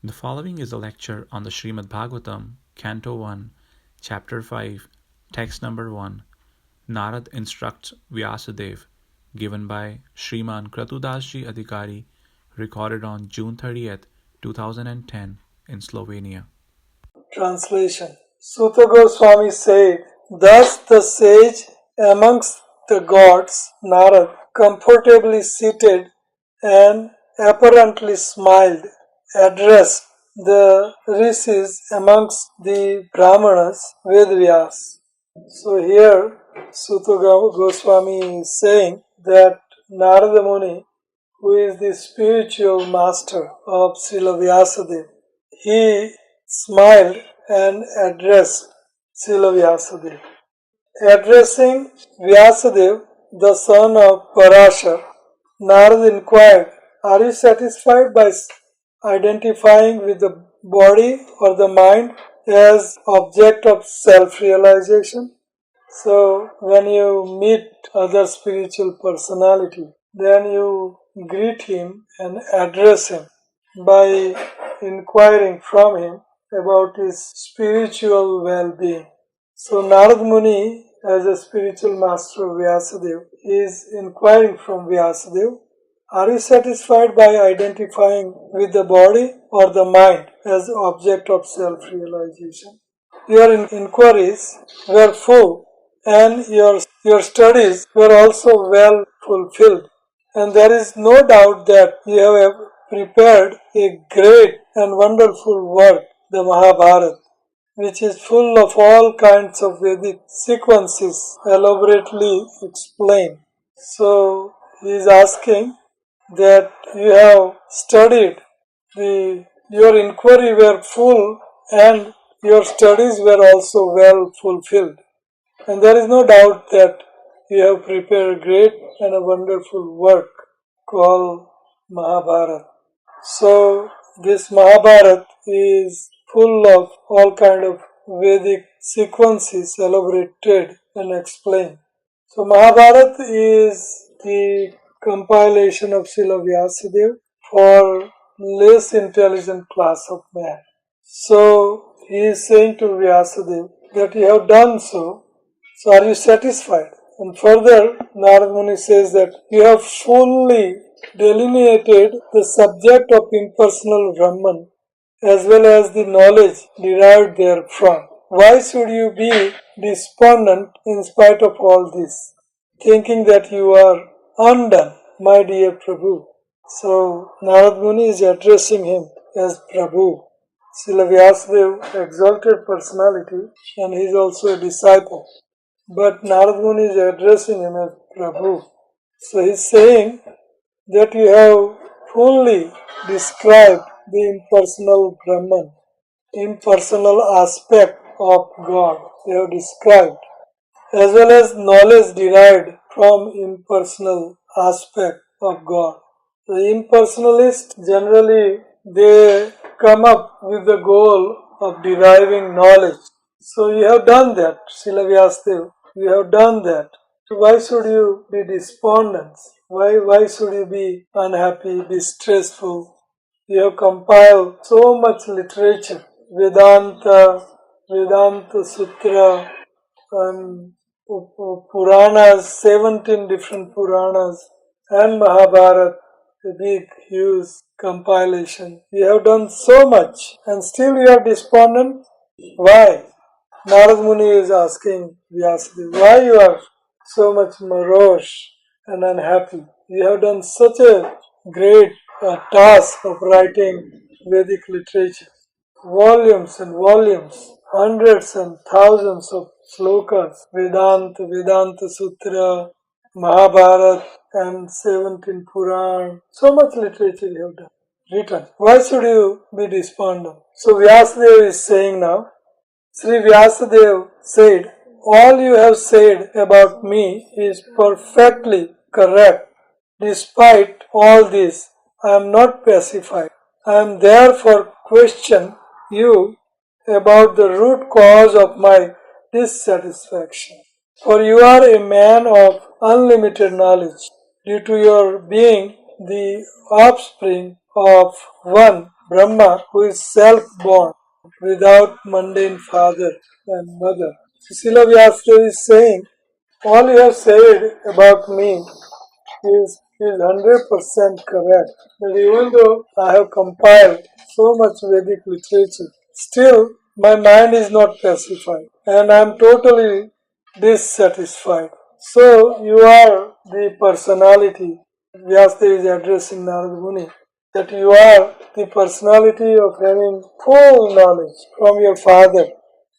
The following is a lecture on the Srimad Bhagavatam, Canto 1, Chapter 5, Text number 1. Narada instructs Vyasdev, given by Shriman KratuDas Adhikari, recorded on June 30th, 2010 in Slovenia. Translation. Suta Goswami said, "Thus the sage amongst the gods, Narad, comfortably seated and apparently smiled, addressed the rishis amongst the Brahmanas with Vyas." So here Suta Goswami is saying that Narada Muni, who is the spiritual master of Srila Vyasadeva, he smiled and addressed Srila Vyasadeva. Addressing Vyasadeva, the son of Parashar, Narada inquired, "Are you satisfied by identifying with the body or the mind as object of self-realization?" So when you meet other spiritual personality, then you greet him and address him by inquiring from him about his spiritual well-being. So Narad Muni, as a spiritual master of Vyasadeva, is inquiring from Vyasadeva, "Are you satisfied by identifying with the body or the mind as object of self-realization? Your inquiries were full and your studies were also well fulfilled, and there is no doubt that you have prepared a great and wonderful work, the Mahabharata, which is full of all kinds of Vedic sequences elaborately explained." So he is asking that you have studied, your inquiry were full and your studies were also well fulfilled. And there is no doubt that you have prepared a great and a wonderful work called Mahabharata. So this Mahabharata is full of all kind of Vedic sequences elaborated and explained. So Mahabharata is the compilation of Srila Vyasadeva for less intelligent class of man. So he is saying to Vyasadeva that you have done so are you satisfied? And further, Narad Muni says that you have fully delineated the subject of impersonal Brahman as well as the knowledge derived therefrom. Why should you be despondent in spite of all this, thinking that you are undone, my dear Prabhu? So Narad Muni is addressing him as Prabhu. Srila Vyasdev, exalted personality, and he is also a disciple. But Narad Muni is addressing him as Prabhu. So he is saying that you have fully described the impersonal Brahman, impersonal aspect of God. You have described, as well as knowledge derived from impersonal aspect of God. The impersonalists generally they come up with the goal of deriving knowledge. So you have done that, Srila Vyasdev. You have done that. So why should you be despondent? Why should you be unhappy, distressful? You have compiled so much literature, Vedanta Sutra, and Puranas, 17 different Puranas, and Mahabharata, a big, huge compilation. You have done so much, and still you are despondent. Why? Narad Muni is asking Vyasadeva, why you are so much morose and unhappy? You have done such a great task of writing Vedic literature. Volumes and volumes, hundreds and thousands of slokas, Vedanta Sutra, Mahabharata, and 17 Puran. So much literature you have done, written. Why should you be despondent? So Vyasadeva is saying now, Sri Vyasadeva said, "All you have said about me is perfectly correct. Despite all this, I am not pacified. I am therefore question you about the root cause of my dissatisfaction. For you are a man of unlimited knowledge, due to your being the offspring of one Brahma, who is self-born, without mundane father and mother. Srila Vyasdev is saying, all you have said about me is 100% correct. But even though I have compiled so much Vedic literature, still my mind is not pacified and I am totally dissatisfied. So you are the personality. Vyasdev is addressing Narada Muni, that you are the personality of having full knowledge from your father,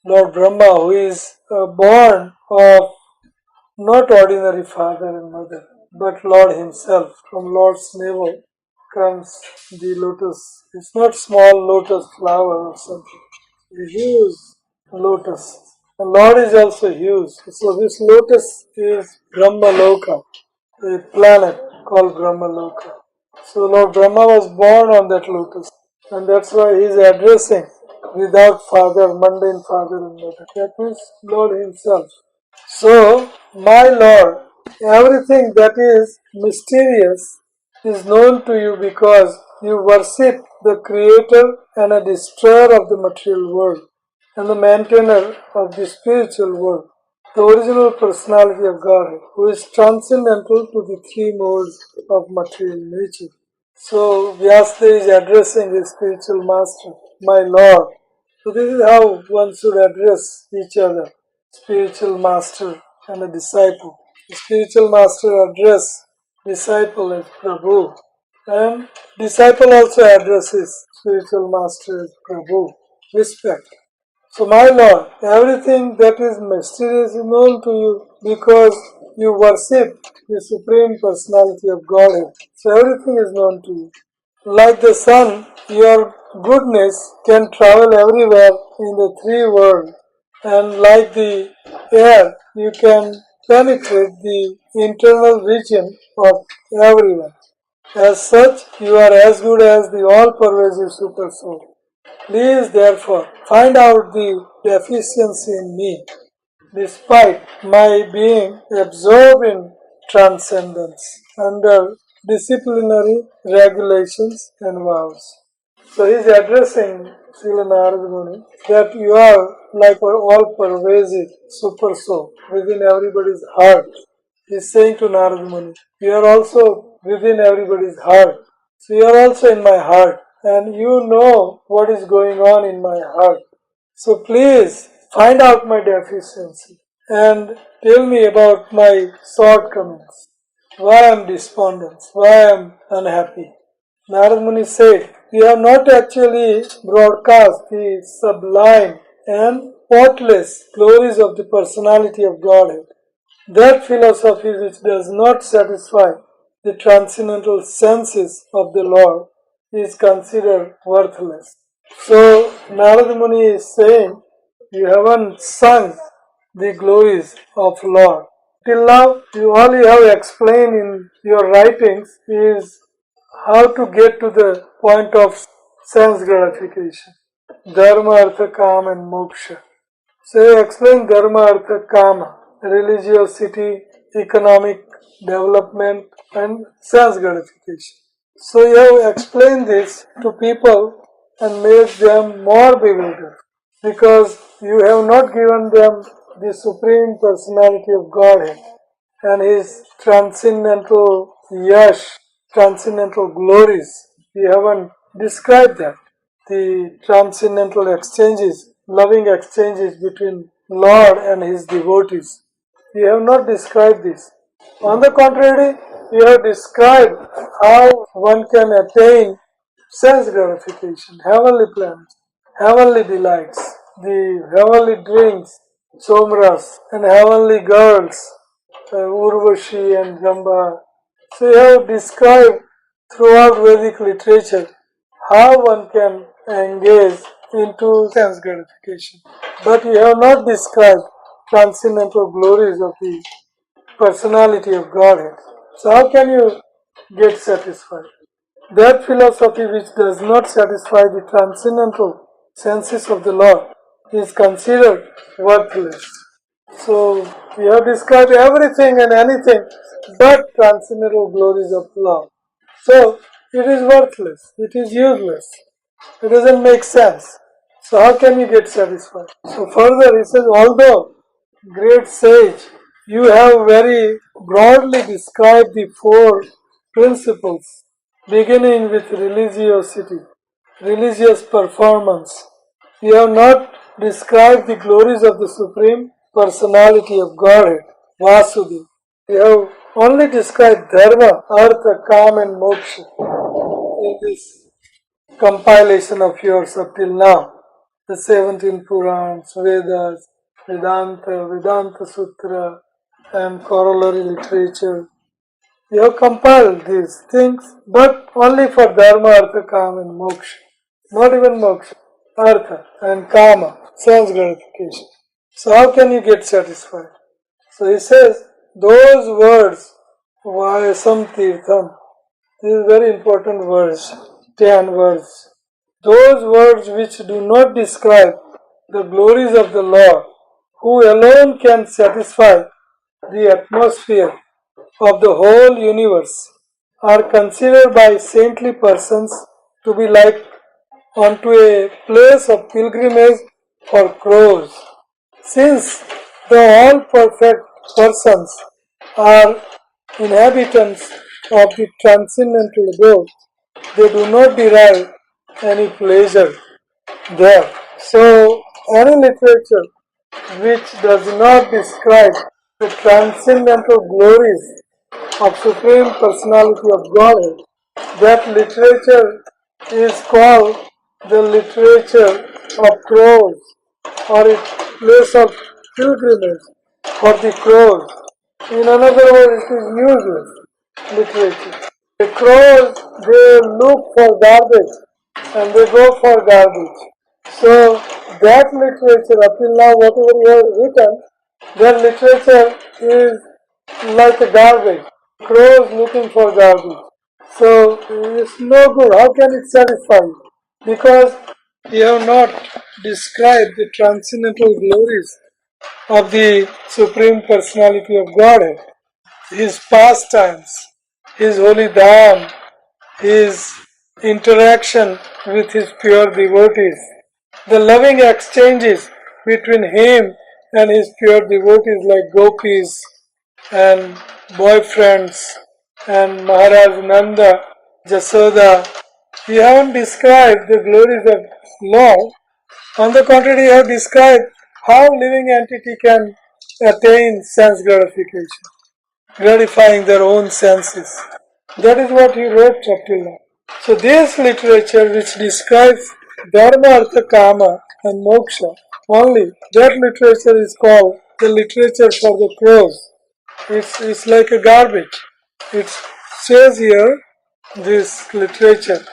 Lord Brahma, who is born of not ordinary father and mother, but Lord himself. From Lord's navel comes the lotus. It's not small lotus flower or something. The huge lotus. The Lord is also huge. So this lotus is Brahmaloka, a planet called Brahmaloka. So Lord Brahma was born on that lotus. And that's why he is addressing without father, mundane father and mother. That means Lord himself. So, my Lord, everything that is mysterious is known to you because you worship the Creator and a destroyer of the material world and the maintainer of the spiritual world, the original personality of Godhead, who is transcendental to the three modes of material nature. So, Vyasdev is addressing his spiritual master, my Lord. So, this is how one should address each other, spiritual master and a disciple. The spiritual master address disciple as Prabhu, and disciple also addresses spiritual master as Prabhu. Respect. So, my Lord, everything that is mysterious is known to you because you worship the Supreme Personality of Godhead. So, everything is known to you. Like the sun, your goodness can travel everywhere in the three worlds, and like the air, you can penetrate the internal region of everyone. As such, you are as good as the all-pervasive Super Soul. Please, therefore, find out the deficiency in me, despite my being absorbed in transcendence under disciplinary regulations and vows. So he is addressing Srila Narada Muni that you are like an all-pervasive super soul within everybody's heart. He is saying to Narada Muni, you are also within everybody's heart. So you are also in my heart and you know what is going on in my heart. So please find out my deficiency and tell me about my shortcomings, why I am despondent, why I am unhappy. Narada Muni said, we have not actually broadcast the sublime and faultless glories of the personality of Godhead. That philosophy which does not satisfy the transcendental senses of the Lord is considered worthless. So Narada Muni is saying, you haven't sung the glories of Lord. Till now, all you have explained in your writings is how to get to the point of sense gratification. Dharma, Artha, Kama and Moksha. So you explain Dharma, Artha, Kama, religiosity, economic development and sense gratification. So you have explained this to people and made them more bewildered because you have not given them the Supreme Personality of Godhead and His transcendental yash, transcendental glories. You haven't described that. The transcendental exchanges, loving exchanges between Lord and His devotees. You have not described this. On the contrary, you have described how one can attain sense gratification, heavenly planets, heavenly delights, the heavenly drinks, somras, and heavenly girls, Urvashi and Jamba. So you have described throughout Vedic literature how one can engage into sense gratification. But you have not described transcendental glories of the personality of Godhead. So how can you get satisfied? That philosophy which does not satisfy the transcendental senses of the Lord is considered worthless. So we have described everything and anything but transcendental glories of the Lord. So it is worthless, it is useless. It doesn't make sense. So how can you get satisfied? So further he says, although great sage, you have very broadly described the four principles, beginning with religiosity, religious performance. You have not described the glories of the Supreme Personality of Godhead, Vasudeva. You have only described dharma, artha, kama and moksha in this compilation of yours up till now. The 17 Purans, Vedas, Vedanta Sutra, and corollary literature. You have compiled these things, but only for Dharma, Artha, Kama, and Moksha. Not even Moksha, Artha and Kama, sense gratification. So how can you get satisfied? So he says, those words, Vayasam Tirtham, these are very important words, 10 words. Those words which do not describe the glories of the Lord, who alone can satisfy the atmosphere of the whole universe, are considered by saintly persons to be like unto a place of pilgrimage for crows. Since the all perfect persons are inhabitants of the transcendental abode, they do not derive any pleasure there. So, any literature which does not describe the transcendental glories of Supreme Personality of Godhead, that literature is called the literature of crows, or a place of pilgrimage for the crows. In another word, it is useless literature. The crows, they look for garbage and they go for garbage. So that literature, up till now, whatever you have written, that literature is like a garbage. Crows looking for garbage. So it's no good. How can it satisfy you? Because you have not described the transcendental glories of the Supreme Personality of Godhead, His pastimes, His holy dham, His interaction with His pure devotees, the loving exchanges between Him and His pure devotees like gopis and boyfriends and Maharaj Nanda, Jasoda. You haven't described the glories of Lord. On the contrary, you have described how living entity can attain sense gratification, gratifying their own senses. That is what he wrote up till now. So this literature which describes Dharma, Artha, Kama and Moksha only, that literature is called the literature for the crows. It's like a garbage. It says here, this literature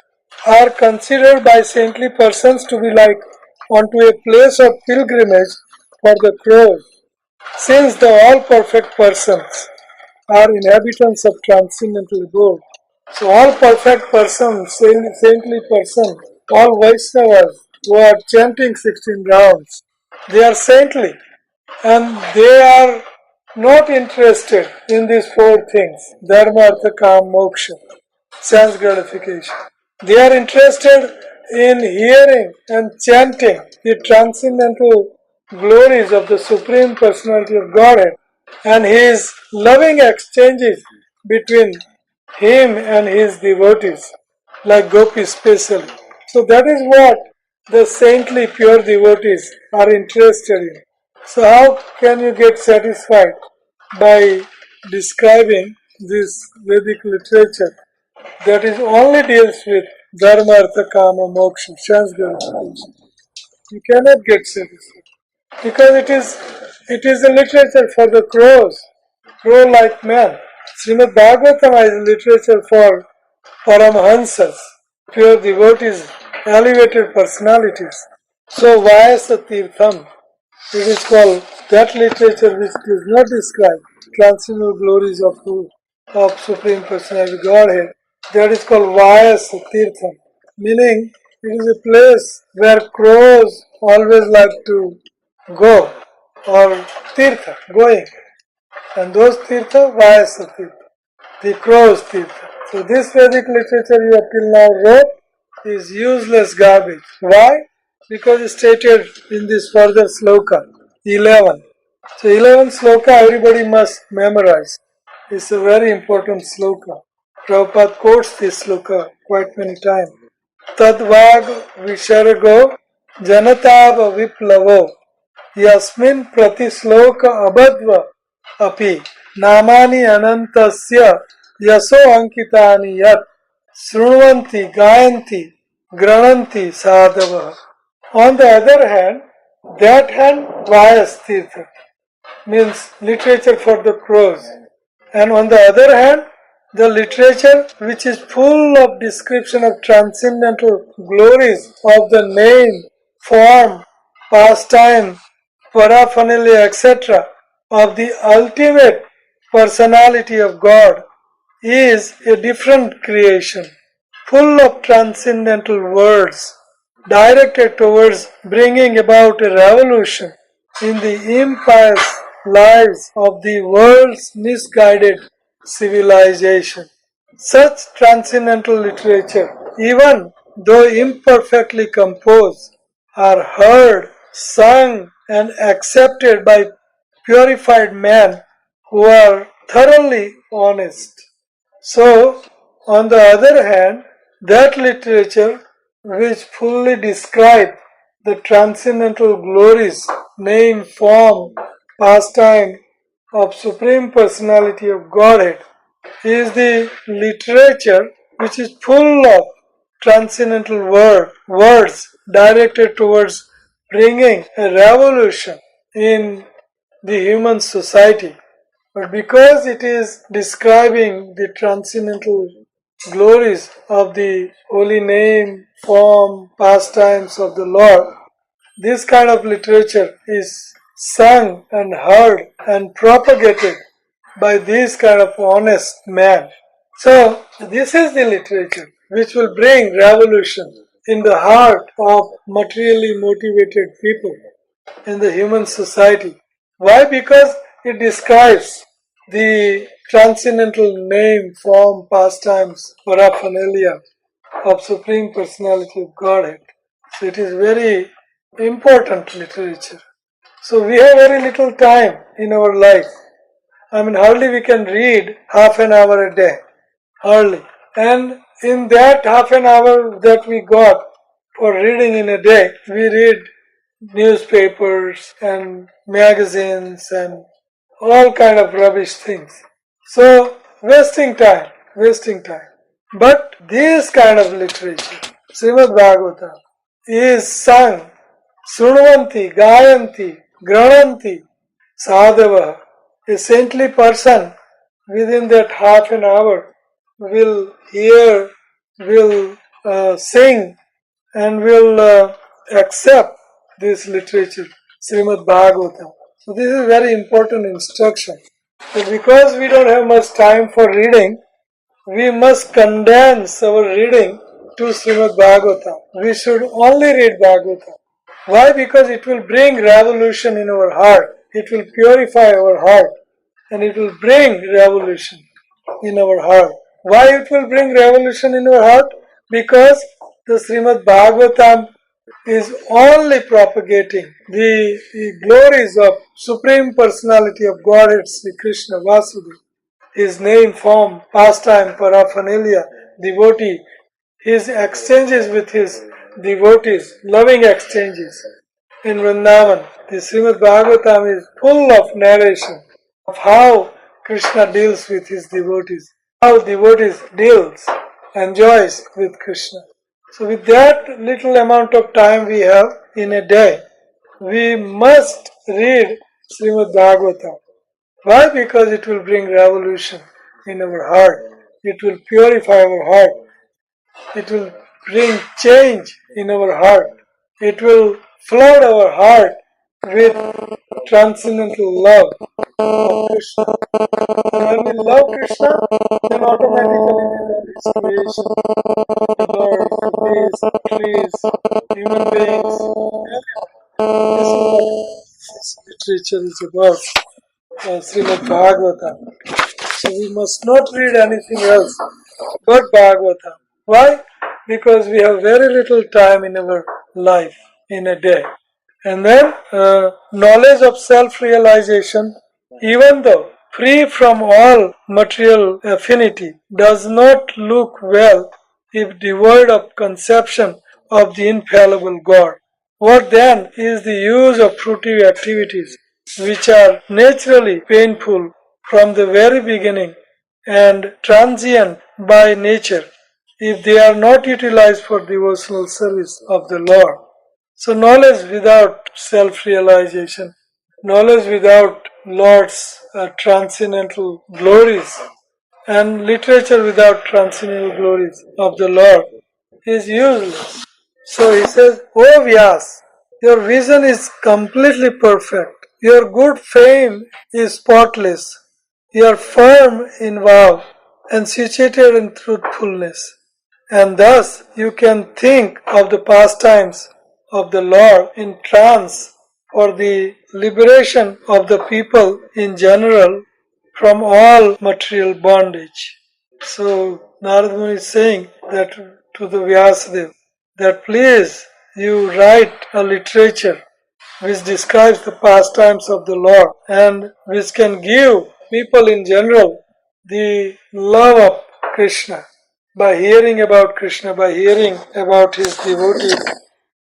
are considered by saintly persons to be like unto a place of pilgrimage for the crows, since the all perfect persons are inhabitants of transcendental abode. So all perfect persons, saintly persons, all Vaishnavas who are chanting 16 rounds, they are saintly and they are not interested in these four things, dharma, artha, kama, moksha, sense gratification. They are interested in hearing and chanting the transcendental glories of the Supreme Personality of Godhead and His loving exchanges between Him and His devotees, like gopis specially. So that is what the saintly pure devotees are interested in. So how can you get satisfied by describing this Vedic literature that is only deals with dharma, artha, kama, moksha, sense gratification? You cannot get satisfied because it is a literature for the crows, crow-like men. Srimad Bhagavatam is literature for Paramahansas, pure devotees, elevated personalities. So Vyasa Tirtham, it is called that literature which does not describe transcendental glories of Supreme Personality Godhead. That is called Vyasa Tirtham, meaning it is a place where crows always like to go, or Tirtha, going. And those Tirtha, Vyasa Tirtha, the crows Tirtha. So this Vedic literature you up till now wrote is useless garbage. Why? Because it's stated in this further sloka, 11. So 11 sloka everybody must memorize. It's a very important sloka. Prabhupada quotes this sloka quite many times. Tadvag vishargo janatab viplavo yasmin pratisloka abadva api namani anantasya yaso ankitani yat srunvanti gayanti grananti sadhava. On the other hand, that hand Vyasdev means literature for the crows. And on the other hand, the literature which is full of description of transcendental glories of the name, form, pastime, paraphernalia, etc. of the ultimate personality of God is a different creation, full of transcendental words, directed towards bringing about a revolution in the impious lives of the world's misguided civilization. Such transcendental literature, even though imperfectly composed, are heard, sung, and accepted by purified men who are thoroughly honest. So, on the other hand, that literature which fully describe the transcendental glories, name, form, pastime of Supreme Personality of Godhead is the literature which is full of transcendental words directed towards bringing a revolution in the human society. But because it is describing the transcendental glories of the holy name, form, pastimes of the Lord, this kind of literature is sung and heard and propagated by these kind of honest men. So, this is the literature which will bring revolution in the heart of materially motivated people in the human society. Why? Because it describes the transcendental name, form, pastimes, paraphernalia of Supreme Personality of Godhead. So it is very important literature. So we have very little time in our life. I mean, hardly we can read half an hour a day. Hardly. And in that half an hour that we got for reading in a day, we read newspapers and magazines and all kind of rubbish things. So wasting time, wasting time. But this kind of literature, Srimad Bhagavatam, is sung, Srunvanti, Gayanti, Grananti, Sadhava. A saintly person within that half an hour will hear, will sing and will accept this literature, Srimad Bhagavatam. So this is very important instruction. But because we don't have much time for reading, we must condense our reading to Srimad Bhagavatam. We should only read Bhagavatam. Why? Because it will bring revolution in our heart. It will purify our heart. And it will bring revolution in our heart. Why it will bring revolution in our heart? Because the Srimad Bhagavatam is only propagating the glories of Supreme Personality of Godhead, Sri Krishna Vasudeva. His name, form, pastime, paraphernalia, devotee, his exchanges with his devotees, loving exchanges in Vrindavan. The Srimad Bhagavatam is full of narration of how Krishna deals with his devotees, how devotees deals, enjoys with Krishna. So with that little amount of time we have in a day, we must read Srimad Bhagavatam. Why? Because it will bring revolution in our heart. It will purify our heart. It will bring change in our heart. It will flood our heart with transcendental love of Krishna. And when we love Krishna, then automatically we love His creation. The birds, the bees, the trees, human beings. This is what this literature is about. Srimad Bhagavatam. So we must not read anything else but Bhagavatam. Why? because we have very little time in our life in a day. And then knowledge of self-realization, even though free from all material affinity, does not look well if devoid of conception of the infallible God. What then is the use of fruitive activities which are naturally painful from the very beginning and transient by nature if they are not utilized for devotional service of the Lord? So knowledge without self-realization, knowledge without Lord's transcendental glories, and literature without transcendental glories of the Lord is useless. So he says, O Vyas, your vision is completely perfect. Your good fame is spotless. You are firm in vow and situated in truthfulness. And thus you can think of the pastimes of the Lord in trance for the liberation of the people in general from all material bondage. So Narada Muni is saying that to the Vyasdev that please you write a literature which describes the pastimes of the Lord and which can give people in general the love of Krishna by hearing about Krishna, by hearing about his devotees.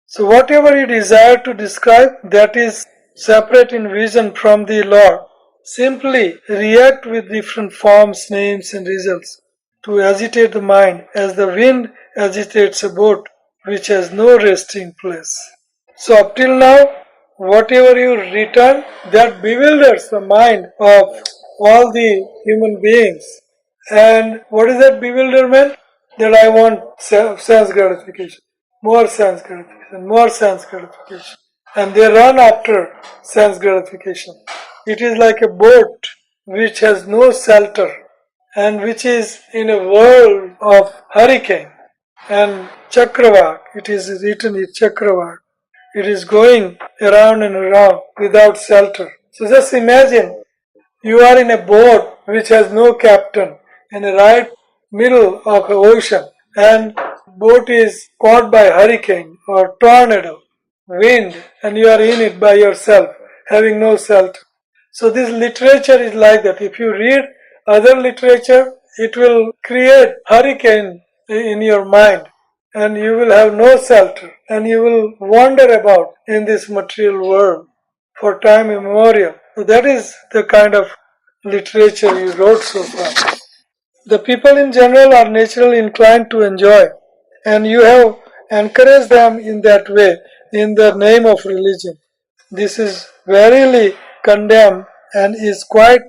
So whatever you desire to describe, that is separate in vision from the Lord. Simply react with different forms, names and results to agitate the mind as the wind agitates a boat which has no resting place. So up till now, whatever you return, that bewilders the mind of all the human beings. And what is that bewilderment? That I want sense gratification, more sense gratification, more sense gratification. And they run after sense gratification. It is like a boat which has no shelter and which is in a world of hurricane and Chakravak. It is written in Chakravak. It is going around and around without shelter. So just imagine you are in a boat which has no captain in the right middle of the ocean and boat is caught by hurricane or tornado, wind, and you are in it by yourself having no shelter. So this literature is like that. If you read other literature, it will create hurricane in your mind and you will have no shelter and you will wander about in this material world for time immemorial. So that is the kind of literature you wrote so far. The people in general are naturally inclined to enjoy, and you have encouraged them in that way in the name of religion. This is verily condemned and is quite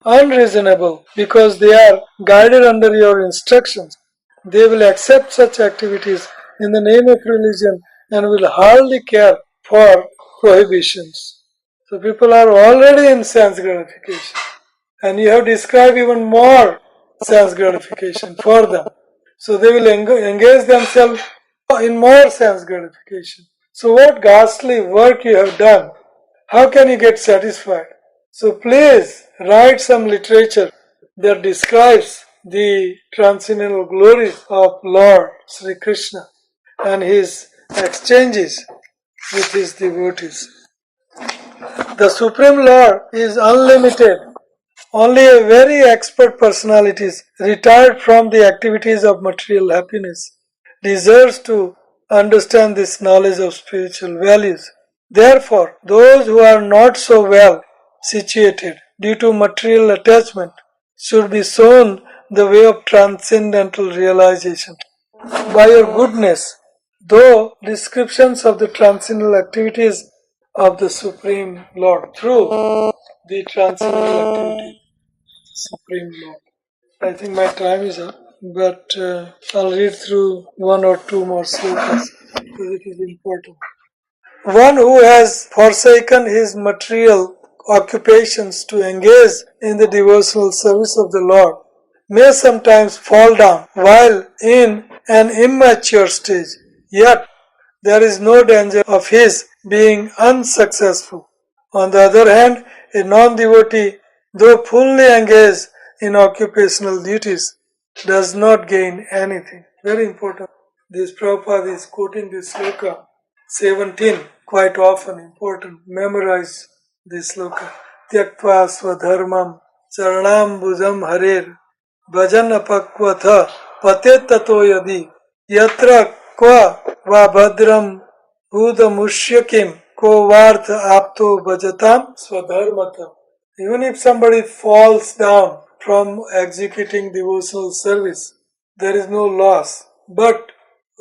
unreasonable because they are guided under your instructions. They will accept such activities in the name of religion and will hardly care for prohibitions. So people are already in sense gratification and you have described even more sense gratification for them. So they will engage themselves in more sense gratification. So what ghastly work you have done? How can you get satisfied? So please write some literature that describes the transcendental glories of Lord Sri Krishna and his exchanges with his devotees. The Supreme Lord is unlimited. Only a very expert personalities retired from the activities of material happiness deserves to understand this knowledge of spiritual values. Therefore, those who are not so well situated due to material attachment should be shown the way of transcendental realization. By your goodness, though descriptions of the transcendental activities of the Supreme Lord through the transcendental activity of the Supreme Lord. I think my time is up, but I'll read through one or two more slokas because it is important. One who has forsaken his material occupations to engage in the devotional service of the Lord may sometimes fall down while in an immature stage, yet there is no danger of his being unsuccessful. On the other hand, a non-devotee, though fully engaged in occupational duties, does not gain anything. Very important. This Prabhupada is quoting this sloka 17 quite often, important. Memorize this sloka. Tyaktva swadharmam charanambujam harer bhajan apakvatha patet tato yadi yatra kva va bhadram budamushyakim ko vartha apto bhajatam swadharmatam. Even if somebody falls down from executing devotional service, there is no loss. But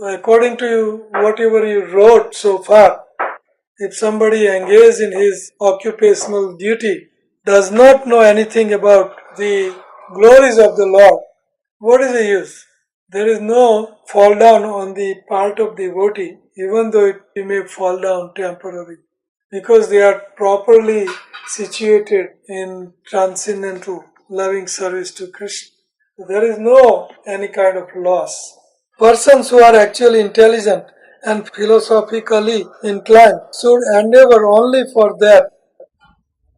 according to you, whatever you wrote so far, if somebody engaged in his occupational duty does not know anything about the glories of the Lord, what is the use? There is no fall down on the part of devotee, even though he may fall down temporarily, because they are properly situated in transcendental loving service to Krishna. There is no any kind of loss. Persons who are actually intelligent and philosophically inclined should endeavor only for that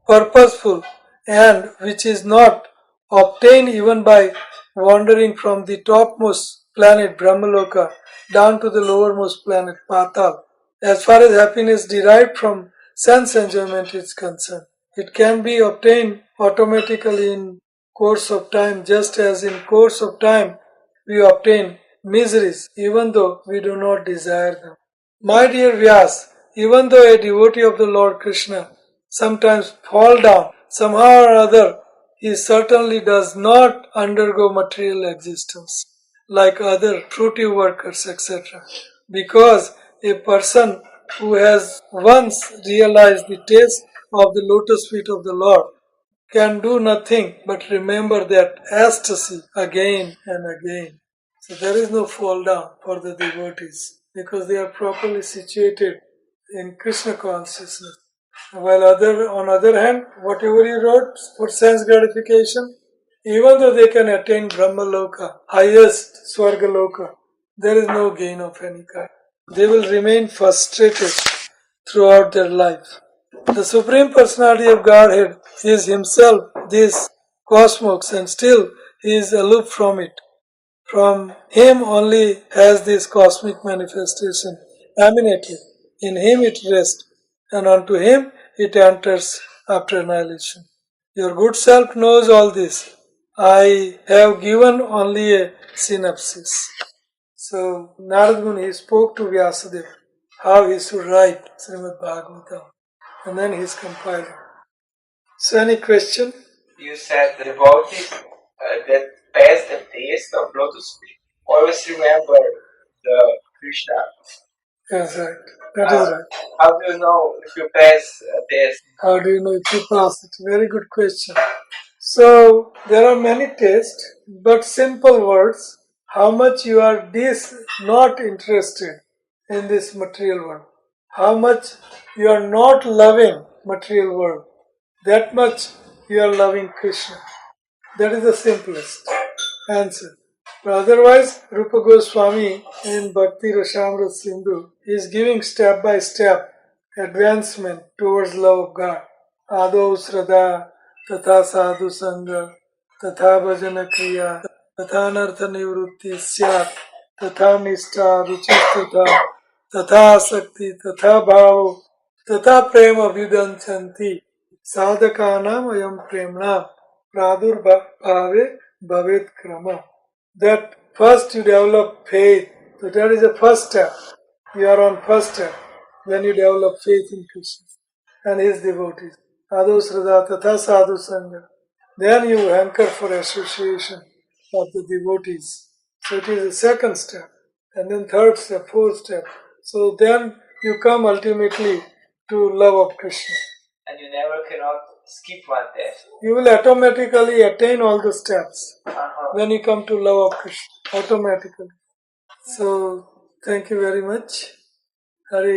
purposeful and which is not obtained even by wandering from the topmost planet Brahmaloka down to the lowermost planet Patal. As far as happiness derived from sense enjoyment is concerned, it can be obtained automatically in course of time, just as in course of time we obtain miseries even though we do not desire them. My dear Vyas, even though a devotee of the Lord Krishna sometimes fall down, somehow or other he certainly does not undergo material existence like other fruity workers, etc. Because a person who has once realized the taste of the lotus feet of the Lord can do nothing but remember that ecstasy again and again. So there is no fall down for the devotees because they are properly situated in Krishna consciousness. While on other hand, whatever you wrote for sense gratification, even though they can attain Brahma Loka, highest Swarga Loka, there is no gain of any kind. They will remain frustrated throughout their life. The Supreme Personality of Godhead is Himself this cosmos and still He is aloof from it. From Him only has this cosmic manifestation emanated. In Him it rests, and unto Him it enters after annihilation. Your good self knows all this. I have given only a synopsis. So Narada Muni spoke to Vyasdev how he should write Srimad Bhagavatam, and then he's compiling. So any question? You said the devotees that pass the taste of lotus feet always remember the Krishna. That's right. That is right. How do you know if you pass a test? How do you know if you pass it? Very good question. So there are many tests, but simple words. How much you are not interested in this material world. How much you are not loving material world. That much you are loving Krishna. That is the simplest answer. But otherwise, Rupa Goswami in Bhakti Rasamrita Sindhu is giving step by step advancement towards love of God. Ado Sraddha, Tatha Sadhu Sangha, Tatha Bhajana Kriya, Tatha Nartha Nivrutti Syat, Tatha Nishta Ruchisthatha, Tatha Asakti, Tatha Bhavo, Tatha Prema Vidanchanti, Sadhakanam Ayam Premna, Pradurbhave Bhavet Krama. That first you develop faith. So that is the first step. You are on first step when you develop faith in Krishna and His devotees. Ado Sraddha Tatha Sadhu Sangha. Then you hanker for association of the devotees. So it is the second step. And then third step, fourth step. So then you come ultimately to love of Krishna. And you never cannot skip one test. You will automatically attain all the steps when you come to love of Krishna. Automatically. So, thank you very much. Hare